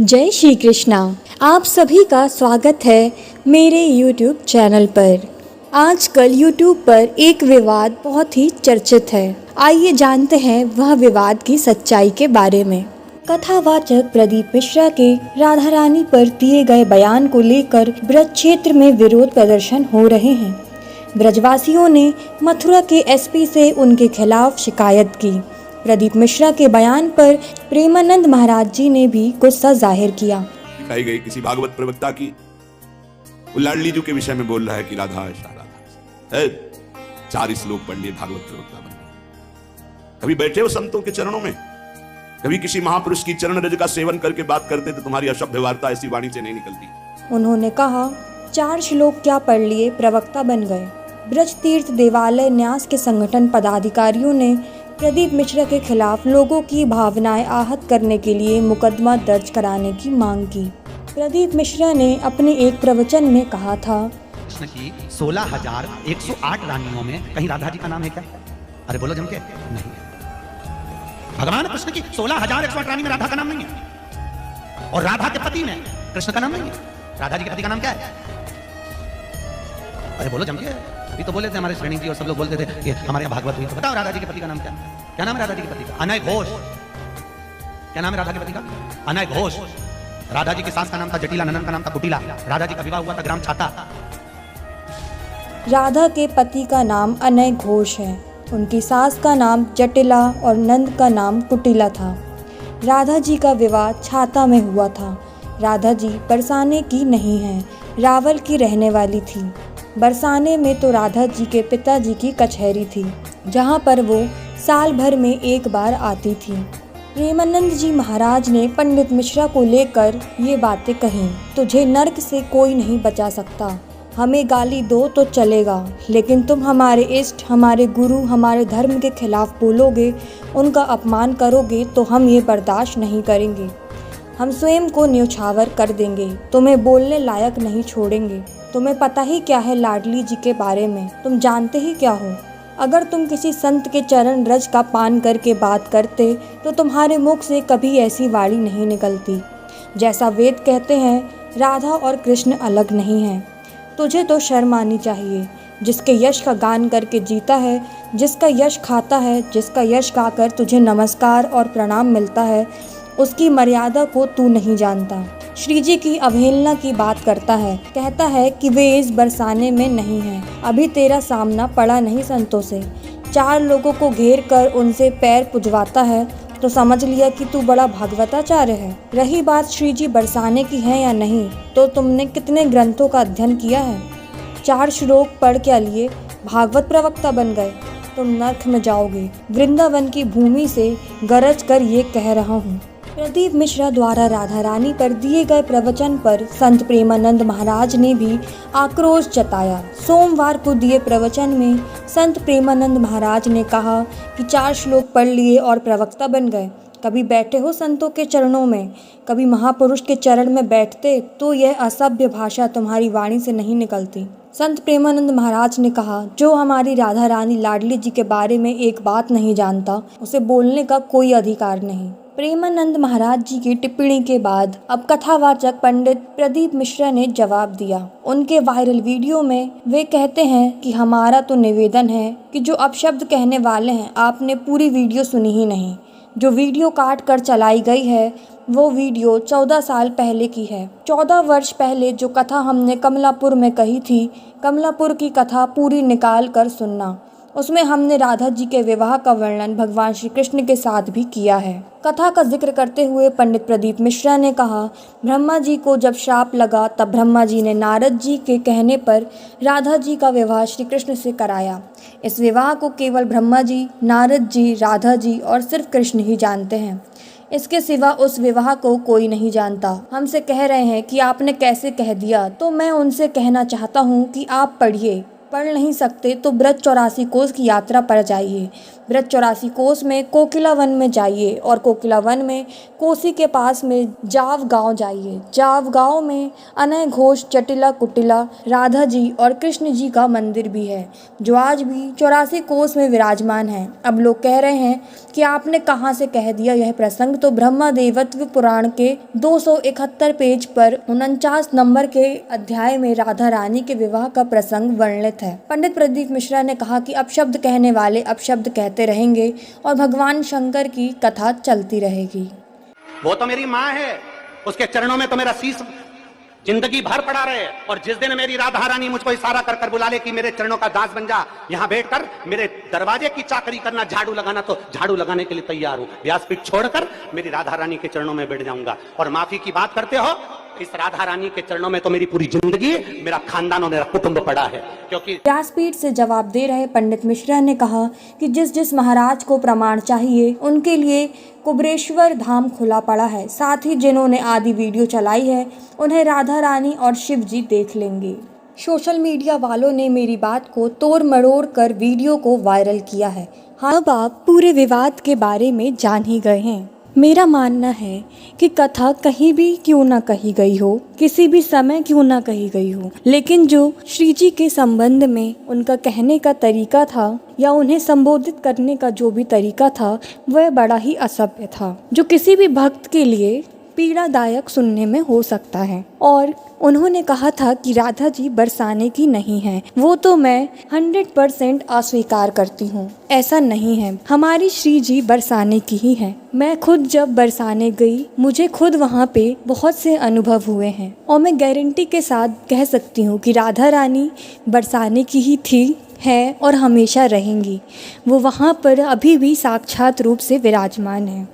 जय श्री कृष्णा। आप सभी का स्वागत है मेरे YouTube चैनल पर। आजकल YouTube पर एक विवाद बहुत ही चर्चित है। आइए जानते हैं वह विवाद की सच्चाई के बारे में। कथावाचक प्रदीप मिश्रा के राधा रानी पर दिए गए बयान को लेकर ब्रज क्षेत्र में विरोध प्रदर्शन हो रहे हैं। ब्रजवासियों ने मथुरा के एसपी से उनके खिलाफ शिकायत की। प्रदीप मिश्रा के बयान पर प्रेमानंद महाराज जी ने भी गुस्सा जाहिर किया। दिखाई गई किसी भागवत प्रवक्ता की वो लाडली जी के विषय में बोल रहा है कि राधा है 4 श्लोक पढ़ लिए भागवत प्रवक्ता बन गए। कभी बैठे हो संतों के चरणों में, कभी किसी महापुरुष की चरण रज का सेवन करके बात करते तो तुम्हारी अशुभ वार्ता ऐसी वाणी से नहीं निकलती। उन्होंने कहा 4 श्लोक क्या पढ़ लिए प्रवक्ता बन गए। ब्रज तीर्थ देवालय न्यास के संगठन पदाधिकारियों ने प्रदीप मिश्रा के खिलाफ लोगों की भावनाएं आहत करने के लिए मुकदमा दर्ज कराने की मांग की। प्रदीप मिश्रा ने अपने एक प्रवचन में कहा था, कृष्ण की 16,108 रानियों में कहीं राधा जी का नाम है क्या? अरे बोलो जम के नहीं। भगवान कृष्ण की 16,108 रानी में राधा का नाम नहीं है, और राधा के पति में कृष्ण का नाम नहीं है। राधा जी के पति का नाम क्या है? अरे बोलो जम के। अभी तो बोले थे हमारे श्रेणी जी और सब लोग बोलते थे कि हमारे यहाँ भागवत हुई, तो बताओ राधा जी के पति का नाम क्या? क्या नाम है राधा जी के पति का? अनय घोष। क्या नाम है राधा के पति का? अनय घोष। राधा जी की सास का नाम था जटिला, ननन का नाम था कुटिला। राधा जी का विवाह हुआ था ग्राम छाता। राधा के पति का नाम अनय घोष है, उनकी सास का नाम जटिला और नंद का नाम कुटिला था। राधा जी का विवाह छाता में हुआ था। राधा जी बरसाने की नहीं है, रावल की रहने वाली थी। बरसाने में तो राधा जी के पिताजी की कचहरी थी, जहाँ पर वो साल भर में एक बार आती थी। प्रेमानंद जी महाराज ने पंडित मिश्रा को लेकर ये बातें कहीं, तुझे नर्क से कोई नहीं बचा सकता। हमें गाली दो तो चलेगा, लेकिन तुम हमारे इष्ट, हमारे गुरु, हमारे धर्म के खिलाफ बोलोगे, उनका अपमान करोगे तो हम ये बर्दाश्त नहीं करेंगे। हम स्वयं को न्यौछावर कर देंगे, तुम्हें बोलने लायक नहीं छोड़ेंगे। तुम्हें पता ही क्या है लाडली जी के बारे में, तुम जानते ही क्या हो। अगर तुम किसी संत के चरण रज का पान करके बात करते तो तुम्हारे मुख से कभी ऐसी वाणी नहीं निकलती। जैसा वेद कहते हैं, राधा और कृष्ण अलग नहीं हैं। तुझे तो शर्म आनी चाहिए। जिसके यश का गान करके जीता है, जिसका यश खाता है, जिसका यश गाकर तुझे नमस्कार और प्रणाम मिलता है, उसकी मर्यादा को तू नहीं जानता। श्री जी की अवहेलना की बात करता है, कहता है कि वे इस बरसाने में नहीं हैं। अभी तेरा सामना पड़ा नहीं संतों से। 4 लोगों को घेर कर उनसे पैर पुजवाता है तो समझ लिया कि तू बड़ा भागवताचार्य है। रही बात श्री जी बरसाने की है या नहीं, तो तुमने कितने ग्रंथों का अध्ययन किया है? 4 श्लोक पढ़ क्या लिए भागवत प्रवक्ता बन गए? तुम नर्क में जाओगे। वृंदावन की भूमि से गरज कर ये कह रहा हूँ। प्रदीप मिश्रा द्वारा राधा रानी पर दिए गए प्रवचन पर संत प्रेमानंद महाराज ने भी आक्रोश जताया। सोमवार को दिए प्रवचन में संत प्रेमानंद महाराज ने कहा कि 4 श्लोक पढ़ लिए और प्रवक्ता बन गए। कभी बैठे हो संतों के चरणों में, कभी महापुरुष के चरण में बैठते तो यह असभ्य भाषा तुम्हारी वाणी से नहीं निकलती। संत प्रेमानंद महाराज ने कहा, जो हमारी राधा रानी लाडली जी के बारे में एक बात नहीं जानता, उसे बोलने का कोई अधिकार नहीं। प्रेमानंद महाराज जी की टिप्पणी के बाद अब कथावाचक पंडित प्रदीप मिश्रा ने जवाब दिया। उनके वायरल वीडियो में वे कहते हैं कि हमारा तो निवेदन है कि जो अपशब्द कहने वाले हैं, आपने पूरी वीडियो सुनी ही नहीं। जो वीडियो काट कर चलाई गई है वो वीडियो 14 साल पहले की है। 14 वर्ष पहले जो कथा हमने कमलापुर में कही थी, कमलापुर की कथा पूरी निकाल कर सुनना। उसमें हमने राधा जी के विवाह का वर्णन भगवान श्री कृष्ण के साथ भी किया है। कथा का जिक्र करते हुए पंडित प्रदीप मिश्रा ने कहा, ब्रह्मा जी को जब श्राप लगा तब ब्रह्मा जी ने नारद जी के कहने पर राधा जी का विवाह श्री कृष्ण से कराया। इस विवाह को केवल ब्रह्मा जी, नारद जी, राधा जी और सिर्फ कृष्ण ही जानते हैं। इसके सिवा उस विवाह को कोई नहीं जानता। हमसे कह रहे हैं कि आपने कैसे कह दिया, तो मैं उनसे कहना चाहता हूँ कि आप पढ़िए। पढ़ नहीं सकते तो ब्रज 84 कोस की यात्रा पर जाइए। ब्रज 84 कोस में कोकिला वन में जाइए और कोकिला वन में कोसी के पास में जाव गांव जाइए। जाव गांव में अनय घोष, जटिला, कुटिला, राधा जी और कृष्ण जी का मंदिर भी है जो आज भी 84 कोस में विराजमान है। अब लोग कह रहे हैं कि आपने कहाँ से कह दिया यह प्रसंग, तो ब्रह्मदेवत्व पुराण के 271 पेज पर 49 नंबर के अध्याय में राधा रानी के विवाह का प्रसंग वर्णित है। पंडित प्रदीप मिश्रा ने कहा कि अपशब्द कहने वाले अपशब्द कहते रहेंगे और भगवान शंकर की कथा चलती रहेगी। वो तो मेरी माँ है, उसके चरणों में तो मेरा शीश जिंदगी भर पड़ा रहे। और जिस दिन मेरी राधा रानी मुझको इशारा कर कर बुला ले कि मेरे चरणों का दास बन जा, यहाँ बैठकर मेरे दरवाजे की चाकरी करना, झाड़ू लगाना, तो झाड़ू लगाने के लिए तैयार हूँ। व्यासपीठ छोड़कर मेरी राधा रानी के चरणों में बैठ जाऊंगा। और माफी की बात करते हो, इस राधा रानी के चरणों में तो मेरी पूरी जिंदगी, मेरा खानदान और मेरा कुटुंब पड़ा है। क्योंकि व्यासपीठ से जवाब दे रहे पंडित मिश्रा ने कहा कि जिस जिस महाराज को प्रमाण चाहिए उनके लिए कुबरेश्वर धाम खुला पड़ा है। साथ ही जिन्होंने आदि वीडियो चलाई है उन्हें राधा रानी और शिव जी देख लेंगे। सोशल मीडिया वालों ने मेरी बात को तोड़ मरोड़ कर वीडियो को वायरल किया है। हाँ, अब आप पूरे विवाद के बारे में जान ही गए हैं। मेरा मानना है कि कथा कहीं भी क्यों ना कही गई हो, किसी भी समय क्यों ना कही गई हो, लेकिन जो श्री जी के संबंध में उनका कहने का तरीका था या उन्हें संबोधित करने का जो भी तरीका था वह बड़ा ही असभ्य था, जो किसी भी भक्त के लिए पीड़ादायक सुनने में हो सकता है। और उन्होंने कहा था कि राधा जी बरसाने की नहीं है, वो तो मैं 100% अस्वीकार करती हूँ। ऐसा नहीं है, हमारी श्री जी बरसाने की ही है। मैं खुद जब बरसाने गई, मुझे खुद वहाँ पे बहुत से अनुभव हुए हैं और मैं गारंटी के साथ कह सकती हूँ कि राधा रानी बरसाने की ही थी, है और हमेशा रहेंगी। वो वहाँ पर अभी भी साक्षात रूप से विराजमान है।